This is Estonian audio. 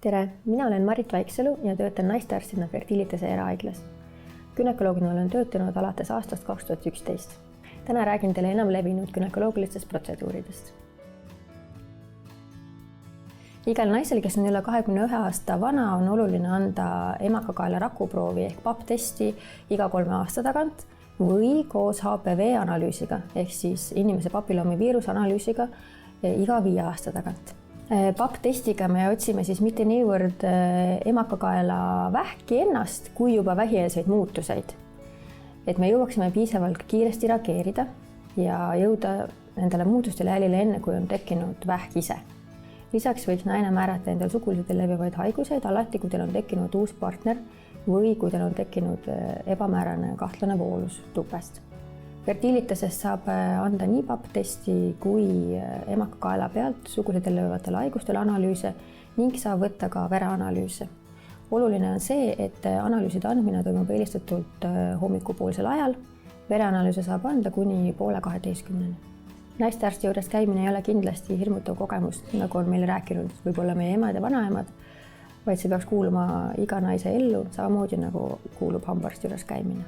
Tere, mina olen Marit Vaiksalu ja töötan naistearstina Fertilitase erahaiglas. Gynekoloogina olen töötanud alates aastast 2011. Täna räägin teile enam levinud gynekoloogilistest protseduuridest. Igal naisel, kes on üle 21 aasta vana, on oluline anda emakakaela rakuproovi ehk PAP-testi iga 3 aasta tagant või koos HPV analüüsiga ehk siis inimese papilloomiviiruse analüüsiga iga 5 aasta tagant. PAP-testiga me otsime siis mitte niivõrd emakakaela vähki ennast, kui juba vähieelseid muutuseid. Et me jõuaksime piisavalt kiiresti reageerida ja jõuda nendele muutustele jälile enne, kui on tekkinud vähk ise. Lisaks võiks naine määrata endal suguliselt levivaid haiguseid alati, kui teil on tekkinud uus partner või kui teil on tekkinud ebamäärane kahtlane voolus tupest. Fertilitasest saab anda nii PAP-testi kui emakakaela pealt suguliselt levivatele haigustele analüüse ning saab võtta ka vereanalüüse. Oluline on see, et analüüside andmine toimub eelistatult hommikupoolsel ajal. Vereanalüüse saab anda kuni 11:30. Naistearsti juures käimine ei ole kindlasti hirmutav kogemus, nagu on meile rääkinud võib-olla meie emad ja vanaemad, vaid see peaks kuuluma iga naise ellu, samamoodi nagu kuulub hambaarsti juures käimine.